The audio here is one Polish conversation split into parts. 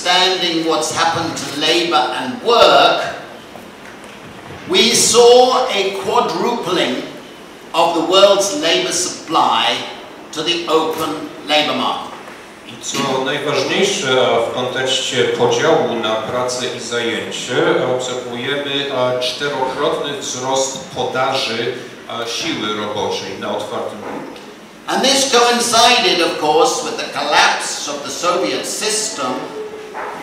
understanding what's happened to labor and work, we saw a quadrupling of the world's labor supply to the open labor market. I co najważniejsze w kontekście podziału na pracę i zajęcie, obserwujemy czterokrotny wzrost podaży siły roboczej na otwartym rynku. And this coincided, of course, with the collapse of the Soviet system,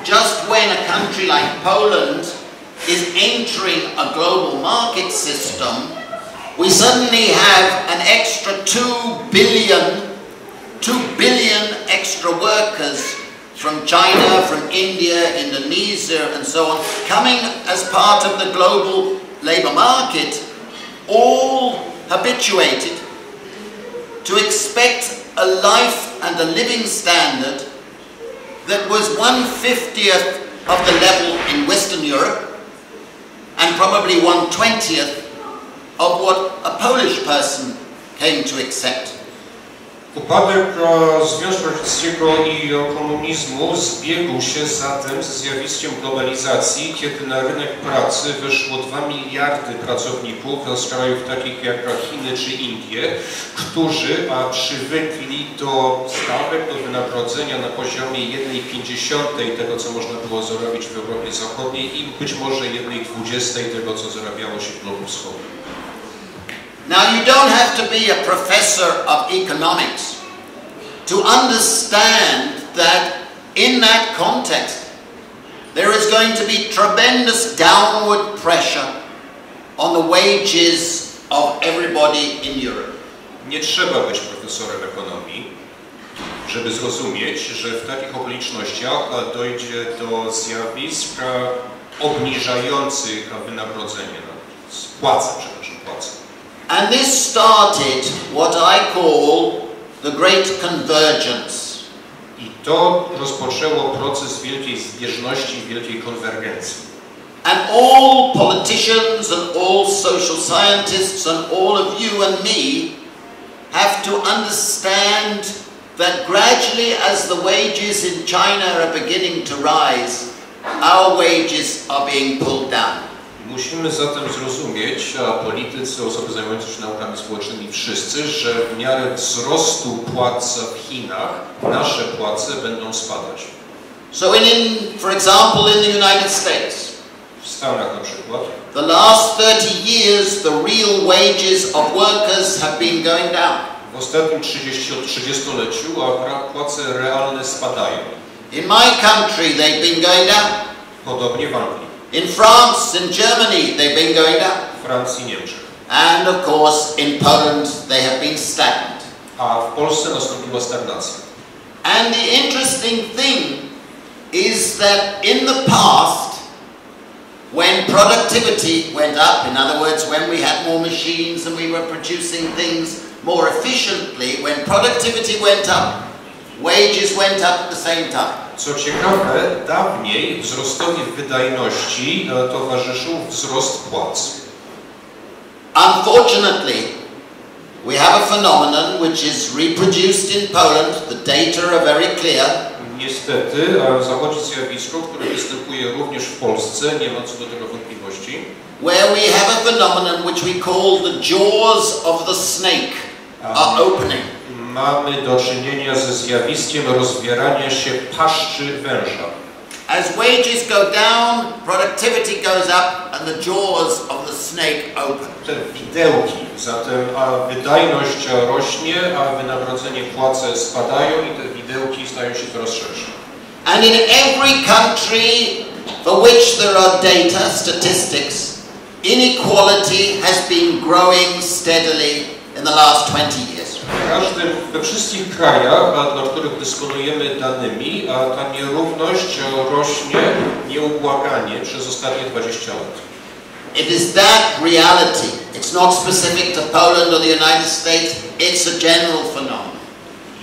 just when a country like Poland is entering a global market system. We suddenly have an extra 2 billion extra workers from China, from India, Indonesia, and so on, coming as part of the global labor market, all habituated to expect a life and a living standard that was 1/50th of the level in Western Europe and probably 1/20th of what a Polish person came to accept. Upadek Związku Radzieckiego i komunizmu zbiegł się zatem ze zjawiskiem globalizacji, kiedy na rynek pracy weszło 2 miliardy pracowników z krajów takich jak Chiny czy Indie, którzy przywykli do stawek, do wynagrodzenia na poziomie 1/50 tego, co można było zarobić w Europie Zachodniej i być może 1/20 tego, co zarabiało się w globu wschodnim. Now you don't have to be a professor of economics to understand that in that context there is going to be tremendous downward pressure on the wages of everybody in Europe. Nie trzeba być profesorem ekonomii, żeby zrozumieć, że w takich okolicznościach dojdzie do zjawisk obniżających wynagrodzenie, płace. And this started what I call the Great Convergence. I to rozpoczęło proces wielkiej zbieżności, wielkiej konwergencji. And all politicians and all social scientists and all of you and me have to understand that gradually as the wages in China are beginning to rise, our wages are being pulled down. Musimy zatem zrozumieć, politycy, osoby zajmujące się naukami społecznymi, wszyscy, że w miarę wzrostu płac w Chinach nasze płace będą spadać. So for example, in the United States, w Stanach na przykład, the last 30 years, the real wages of workers have been going down. W ostatnim 30-leciu płace realne spadają. In my country, they've been going down. Podobnie w Anglii. In France, in Germany, they've been going down. W Francji, Niemczech. And of course, in Poland, they have been stagnant. A w Polsce nastąpiła stagnacja. And the interesting thing is that in the past, when productivity went up, in other words, when we had more machines and we were producing things more efficiently, when productivity went up, wages went up at the same time. Co ciekawe, dawniej wzrostowi wydajności towarzyszył wzrost płac. Unfortunately, we have a phenomenon which is reproduced in Poland. The data are very clear. Niestety, zachodzi zjawisko, które występuje również w Polsce, nie ma co do tego wątpliwości. Where we have a phenomenon which we call the jaws of the snake are opening. Mamy do czynienia ze zjawiskiem rozwierania się paszczy węża. As wages go down, productivity goes up and the jaws of the snake open. Te widełki, zatem wydajność rośnie, a wynagrodzenie, płace spadają i te widełki stają się coraz szersze. And in every country for which there are data, statistics, inequality has been growing steadily in the last 20 years. We wszystkich krajach, dla których dysponujemy danymi, ta nierówność rośnie nieubłaganie przez ostatnie 20 lat. It is that reality. It's not specific to Poland or the United States. It's a general phenomenon.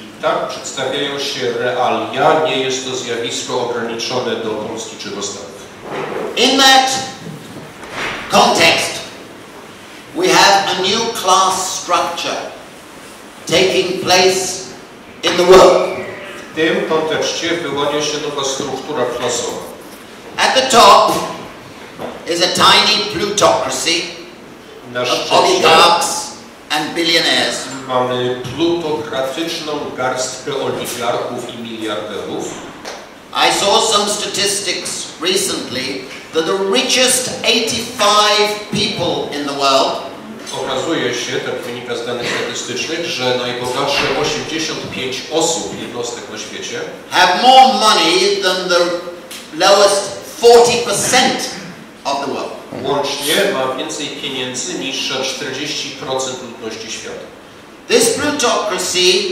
I tak przedstawiają się realia, nie jest to zjawisko ograniczone do Polski czy do Stanów. In that context, we have a new class structure taking place in the world. W tym kontekście wyłania się nowa struktura klasowa. At the top is a tiny plutocracy of oligarchs and billionaires. Mamy plutokratyczną garstkę oligarchów i miliarderów. I saw some statistics recently that the richest 85 people in the world Okazuje się, tak wynika z danych statystycznych, że najbogatsze 85 osób, jednostek na świecie have more money than the lowest 40% of the world. Łącznie ma więcej pieniędzy niż 40% ludności świata. This plutocracy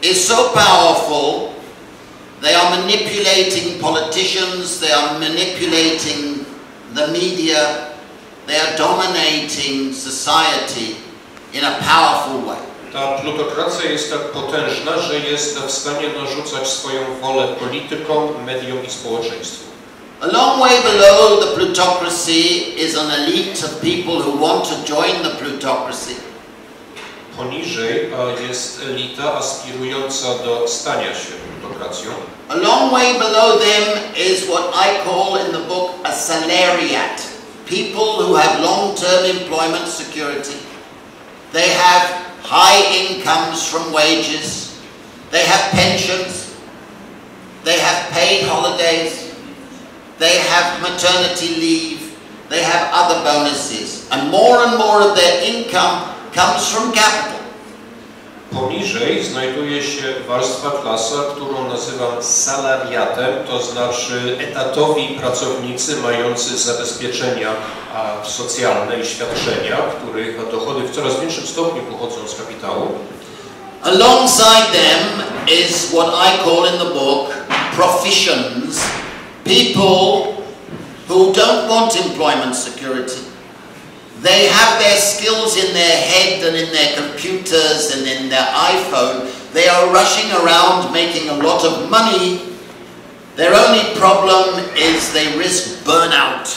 is so powerful, they are manipulating politicians, they are manipulating the media, they are dominating society in a powerful way. Ta plutokracja jest tak potężna, że jest w stanie narzucać swoją wolę politykom, mediom i społeczeństwu. A long way below the plutocracy is an elite of people who want to join the plutocracy. Poniżej jest elita aspirująca do stania się plutokracją. A long way below them is what I call in the book a salariat. People who have long-term employment security. They have high incomes from wages. They have pensions. They have paid holidays. They have maternity leave. They have other bonuses. And more of their income comes from capital. Poniżej znajduje się warstwa klasa, którą nazywam salariatem, to znaczy etatowi pracownicy mający zabezpieczenia socjalne i świadczenia, których dochody w coraz większym stopniu pochodzą z kapitału. Alongside them is what I call in the book professions, people who don't want employment security. They have their skills in their head and in their computers and in their iPhone. They are rushing around making a lot of money. Their only problem is they risk burnout.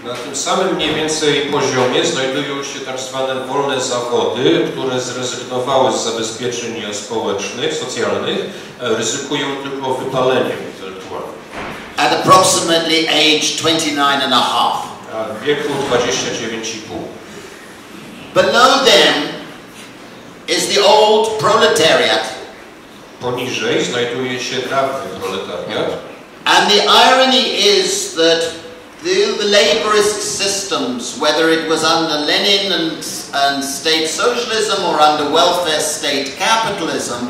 Na tym samym mniej więcej poziomie znajdują się tak zwane wolne zawody, które zrezygnowały z zabezpieczeń społecznych, socjalnych, ryzykują tylko wypaleniem intelektualnym. At approximately age 29.5. W wieku 29,5. Below them is the old proletariat. Poniżej znajduje się dawny proletariat. And the irony is that the laborist systems, whether it was under Lenin and state socialism or under welfare state capitalism,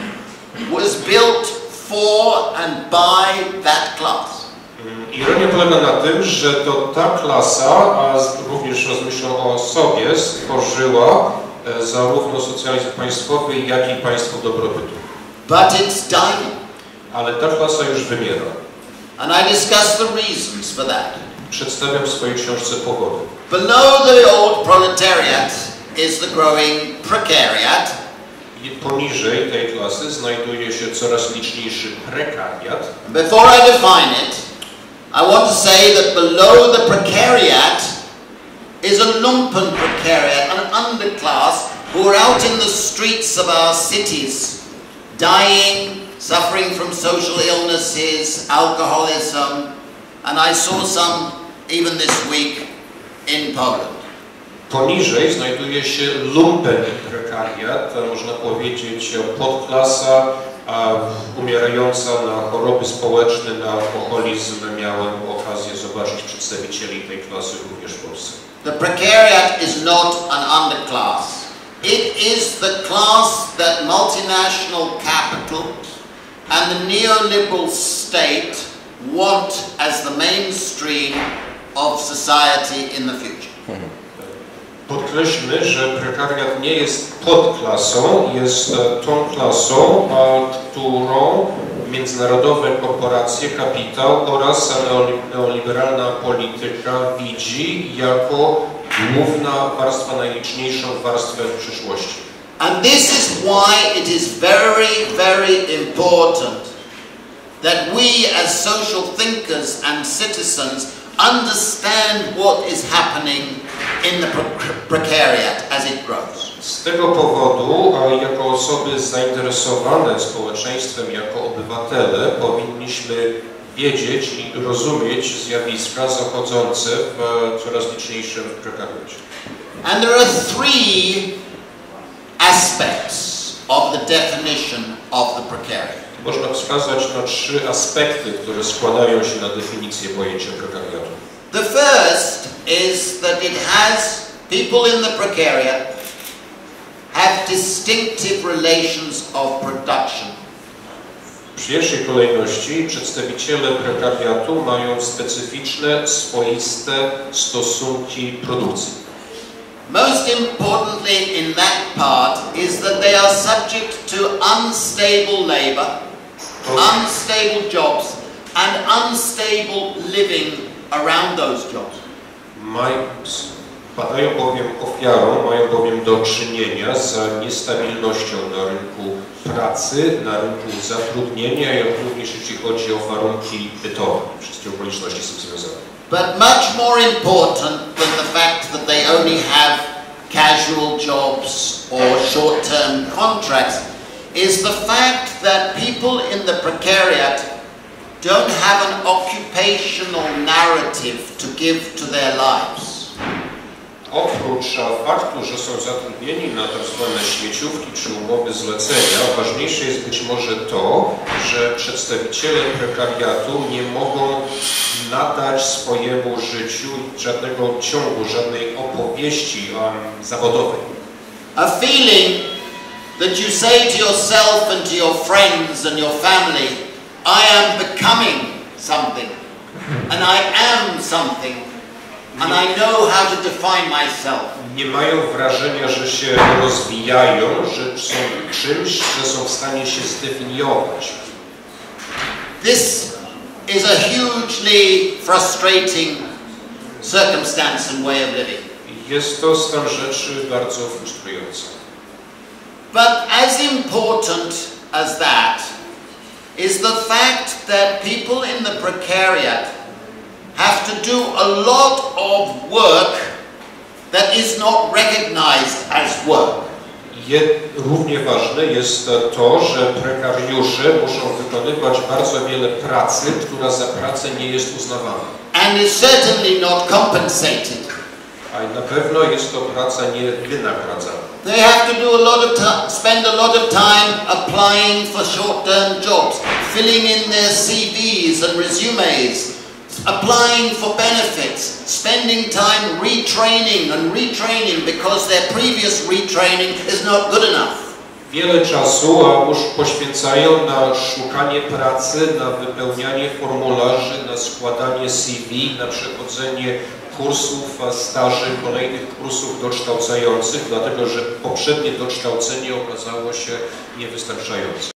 was built for and by that class. Ironia polega na tym, że to ta klasa, a również rozmyślą o sobie, stworzyła zarówno socjalizm państwowy, jak i państwo dobrobytu. But it's dying. Ale ta klasa już wymiera. And I discuss the reasons for that. Przedstawiam w swojej książce powody. Below the old proletariat is the growing precariat. I poniżej tej klasy znajduje się coraz liczniejszy prekariat. Before I define it, I want to say that below the precariat is a lumpen precariat, an underclass who are out in the streets of our cities, dying, suffering from social illnesses, alcoholism, and I saw some even this week in Poland. Poniżej znajduje się lumpen prekariat, można powiedzieć podklasa umierająca na choroby społeczne, na alkoholizm. Miałem okazję zobaczyć przedstawicieli tej klasy również w Polsce. The precariat is not an underclass. It is the class that multinational capital and the neoliberal state want as the mainstream of society in the future. Podkreślmy, że prekariat nie jest podklasą, jest tą klasą, którą międzynarodowe korporacje, kapitał oraz neoliberalna polityka widzi jako główna warstwa, najliczniejszą warstwę w przyszłości. And this is why it is very, very important that we as social thinkers and citizens understand what is happening in the precariat as it grows. Z tego powodu, jako osoby zainteresowane społeczeństwem, jako obywatele, powinniśmy wiedzieć i rozumieć zjawiska zachodzące w coraz liczniejszym prekariacie. And there are three aspects of the definition of the precariat. Można wskazać na 3 aspekty, które składają się na definicję pojęcia prekariatu. The first is that it has people in the precariat have distinctive relations of production. W pierwszej kolejności przedstawiciele prekariatu mają specyficzne, swoiste stosunki produkcji. Most importantly in that part is that they are subject to unstable labor, unstable jobs and unstable living around those jobs. Padają bowiem ofiarą, mają bowiem do czynienia z niestabilnością na rynku pracy, na rynku zatrudnienia, jak również jeśli chodzi o warunki bytowe, wszystkie okoliczności z tym związane. But much more important than the fact that they only have casual jobs or short-term contracts is the fact that people in the precariat don't have an occupational narrative to give to their lives. Oprócz faktu, że są zatrudnieni na tak zwane śmieciówki czy umowy zlecenia, ważniejsze jest być może to, że przedstawiciele prekariatu nie mogą nadać swojemu życiu żadnego ciągu, żadnej opowieści zawodowej. A feeling that you say to yourself and to your friends and your family, I am becoming something and I am something. And I know how to define myself. Nie mają wrażenia, że się rozwijają, że są czymś, że są w stanie się zdefiniować. This is a hugely frustrating circumstance and way of living. Jest to stan rzeczy bardzo frustrujący. But as important as that is the fact that people in the precariat have to do a lot of work that is not recognized as work. Równie ważne jest to, że prekariusze muszą wykonywać bardzo wiele pracy, która za pracę nie jest uznawana. And is certainly not compensated. A na pewno jest to praca niewynagradzana. They have to do spend a lot of time applying for short-term jobs, filling in their CVs and resumes, applying for benefits, spending time retraining because their previous retraining is not good enough. Wiele czasu poświęcają na szukanie pracy, na wypełnianie formularzy, na składanie CV, na przechodzenie kursów, staży, kolejnych kursów dokształcających, dlatego że poprzednie dokształcenie okazało się niewystarczające.